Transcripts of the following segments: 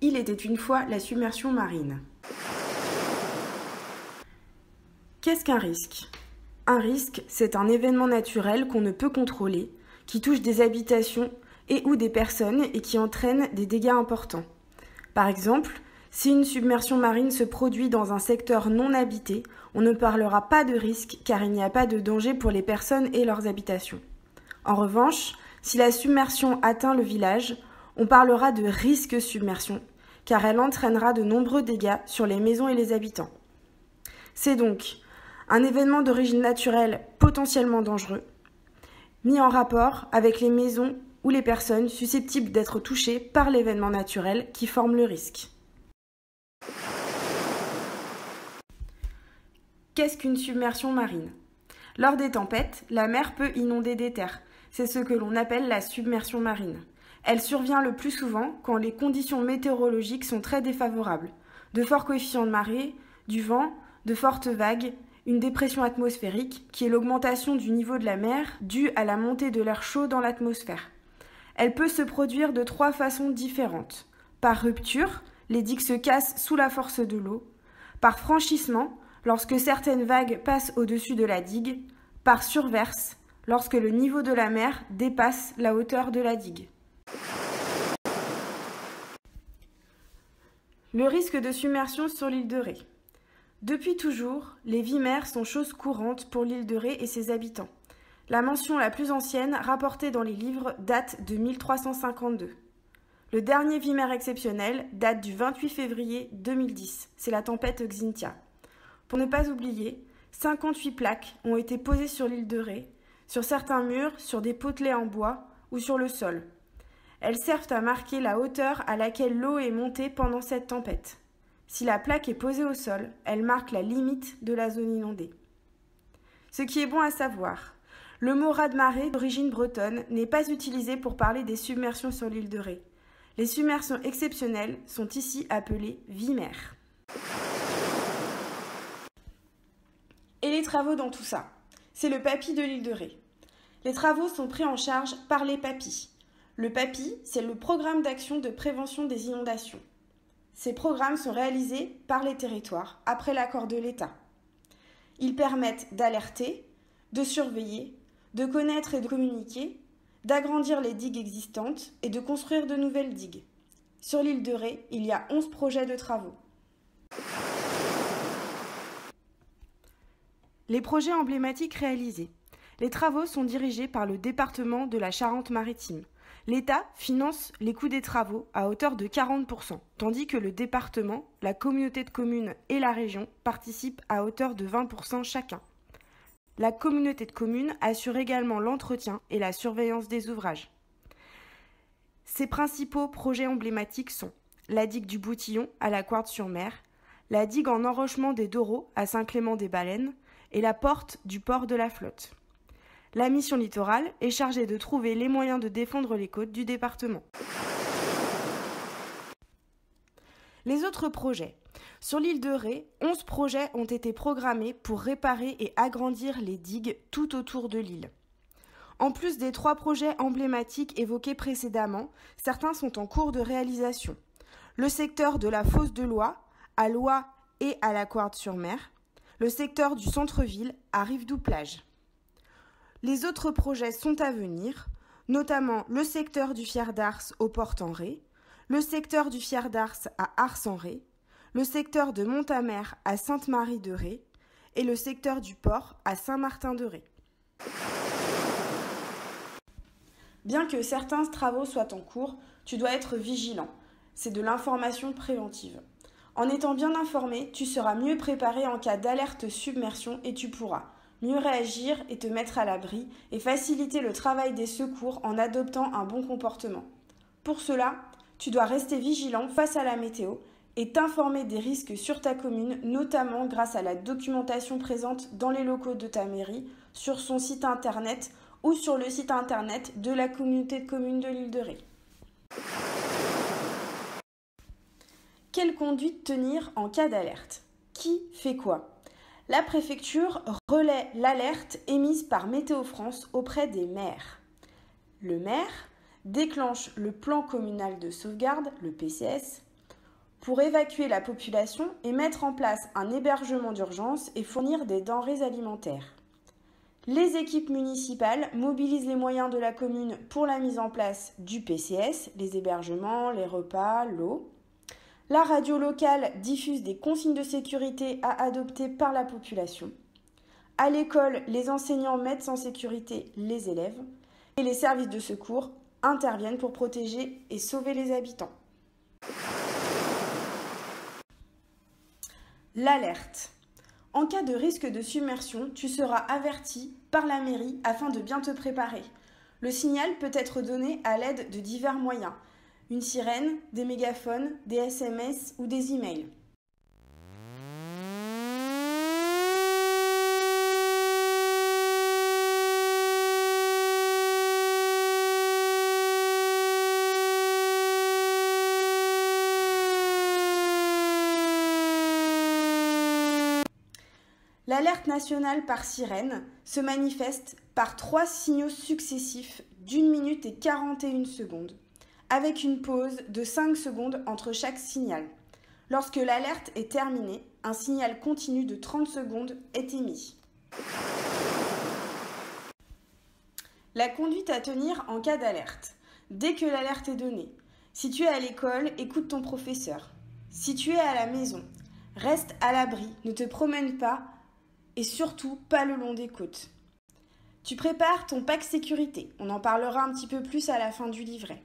Il était une fois la submersion marine. Qu'est-ce qu'un risque ? Un risque, c'est un événement naturel qu'on ne peut contrôler, qui touche des habitations et ou des personnes et qui entraîne des dégâts importants. Par exemple, si une submersion marine se produit dans un secteur non habité, on ne parlera pas de risque car il n'y a pas de danger pour les personnes et leurs habitations. En revanche, si la submersion atteint le village, on parlera de risque submersion car elle entraînera de nombreux dégâts sur les maisons et les habitants. C'est donc un événement d'origine naturelle potentiellement dangereux, mis en rapport avec les maisons ou les personnes susceptibles d'être touchées par l'événement naturel qui forme le risque. Qu'est-ce qu'une submersion marine ? Lors des tempêtes, la mer peut inonder des terres. C'est ce que l'on appelle la submersion marine. Elle survient le plus souvent quand les conditions météorologiques sont très défavorables. De forts coefficients de marée, du vent, de fortes vagues, une dépression atmosphérique, qui est l'augmentation du niveau de la mer due à la montée de l'air chaud dans l'atmosphère. Elle peut se produire de 3 façons différentes. Par rupture, les digues se cassent sous la force de l'eau. Par franchissement, lorsque certaines vagues passent au-dessus de la digue. Par surverse, lorsque le niveau de la mer dépasse la hauteur de la digue. Le risque de submersion sur l'île de Ré. Depuis toujours, les vimères sont chose courante pour l'île de Ré et ses habitants. La mention la plus ancienne, rapportée dans les livres, date de 1352. Le dernier vimère exceptionnel date du 28 février 2010. C'est la tempête Xynthia. Pour ne pas oublier, 58 plaques ont été posées sur l'île de Ré, sur certains murs, sur des potelets en bois ou sur le sol. Elles servent à marquer la hauteur à laquelle l'eau est montée pendant cette tempête. Si la plaque est posée au sol, elle marque la limite de la zone inondée. Ce qui est bon à savoir, le mot raz-de-marée d'origine bretonne n'est pas utilisé pour parler des submersions sur l'île de Ré. Les submersions exceptionnelles sont ici appelées vimères. Et les travaux dans tout ça ? C'est le PAPI de l'île de Ré. Les travaux sont pris en charge par les PAPI. Le PAPI, c'est le programme d'action de prévention des inondations. Ces programmes sont réalisés par les territoires après l'accord de l'État. Ils permettent d'alerter, de surveiller, de connaître et de communiquer, d'agrandir les digues existantes et de construire de nouvelles digues. Sur l'île de Ré, il y a 11 projets de travaux. Les projets emblématiques réalisés. Les travaux sont dirigés par le département de la Charente-Maritime. L'État finance les coûts des travaux à hauteur de 40%, tandis que le département, la communauté de communes et la région participent à hauteur de 20% chacun. La communauté de communes assure également l'entretien et la surveillance des ouvrages. Ses principaux projets emblématiques sont la digue du Boutillon à la Couarde-sur-Mer, la digue en enrochement des Doreaux à Saint-Clément-des-Baleines et la porte du port de la Flotte. La mission littorale est chargée de trouver les moyens de défendre les côtes du département. Les autres projets. Sur l'île de Ré, 11 projets ont été programmés pour réparer et agrandir les digues tout autour de l'île. En plus des 3 projets emblématiques évoqués précédemment, certains sont en cours de réalisation. Le secteur de la fosse de Loie, à Loie et à la Couarde-sur-Mer. Le secteur du centre-ville, à Rivedoux-Plage. Les autres projets sont à venir, notamment le secteur du Fier d'Ars au Port-en-Ré, le secteur du Fier d'Ars à Ars-en-Ré, le secteur de Montamer à Sainte-Marie-de-Ré et le secteur du port à Saint-Martin-de-Ré. Bien que certains travaux soient en cours, tu dois être vigilant. C'est de l'information préventive. En étant bien informé, tu seras mieux préparé en cas d'alerte submersion et tu pourras mieux réagir et te mettre à l'abri et faciliter le travail des secours en adoptant un bon comportement. Pour cela, tu dois rester vigilant face à la météo et t'informer des risques sur ta commune, notamment grâce à la documentation présente dans les locaux de ta mairie, sur son site internet ou sur le site internet de la communauté de communes de l'île de Ré. Quelle conduite tenir en cas d'alerte ? Qui fait quoi ? La préfecture relaie l'alerte émise par Météo France auprès des maires. Le maire déclenche le plan communal de sauvegarde, le PCS, pour évacuer la population et mettre en place un hébergement d'urgence et fournir des denrées alimentaires. Les équipes municipales mobilisent les moyens de la commune pour la mise en place du PCS, les hébergements, les repas, l'eau. La radio locale diffuse des consignes de sécurité à adopter par la population. À l'école, les enseignants mettent en sécurité les élèves et les services de secours interviennent pour protéger et sauver les habitants. L'alerte. En cas de risque de submersion, tu seras averti par la mairie afin de bien te préparer. Le signal peut être donné à l'aide de divers moyens. Une sirène, des mégaphones, des SMS ou des emails. L'alerte nationale par sirène se manifeste par 3 signaux successifs d'1 minute et 41 secondes, avec une pause de 5 secondes entre chaque signal. Lorsque l'alerte est terminée, un signal continu de 30 secondes est émis. La conduite à tenir en cas d'alerte. Dès que l'alerte est donnée, si tu es à l'école, écoute ton professeur. Si tu es à la maison, reste à l'abri, ne te promène pas et surtout pas le long des côtes. Tu prépares ton pack sécurité, on en parlera un petit peu plus à la fin du livret.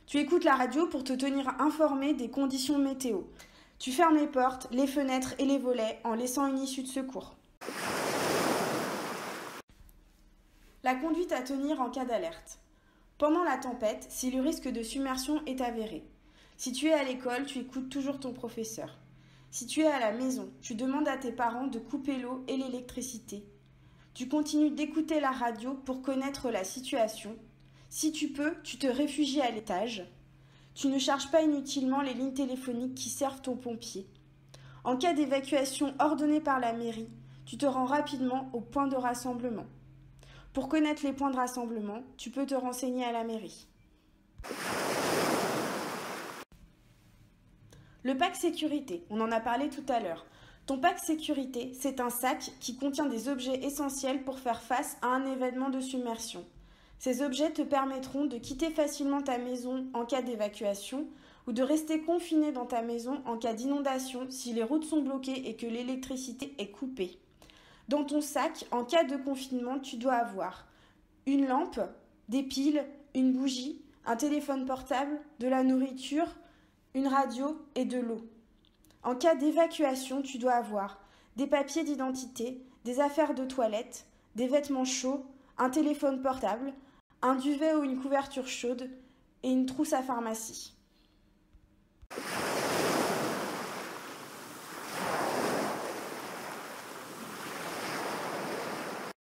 Tu écoutes la radio pour te tenir informé des conditions météo. Tu fermes les portes, les fenêtres et les volets en laissant une issue de secours. La conduite à tenir en cas d'alerte. Pendant la tempête, si le risque de submersion est avéré. Si tu es à l'école, tu écoutes toujours ton professeur. Si tu es à la maison, tu demandes à tes parents de couper l'eau et l'électricité. Tu continues d'écouter la radio pour connaître la situation. Si tu peux, tu te réfugies à l'étage. Tu ne charges pas inutilement les lignes téléphoniques qui servent ton pompier. En cas d'évacuation ordonnée par la mairie, tu te rends rapidement au point de rassemblement. Pour connaître les points de rassemblement, tu peux te renseigner à la mairie. Le pack sécurité, on en a parlé tout à l'heure. Ton pack sécurité, c'est un sac qui contient des objets essentiels pour faire face à un événement de submersion. Ces objets te permettront de quitter facilement ta maison en cas d'évacuation ou de rester confiné dans ta maison en cas d'inondation si les routes sont bloquées et que l'électricité est coupée. Dans ton sac, en cas de confinement, tu dois avoir une lampe, des piles, une bougie, un téléphone portable, de la nourriture, une radio et de l'eau. En cas d'évacuation, tu dois avoir des papiers d'identité, des affaires de toilette, des vêtements chauds, un téléphone portable, un duvet ou une couverture chaude et une trousse à pharmacie.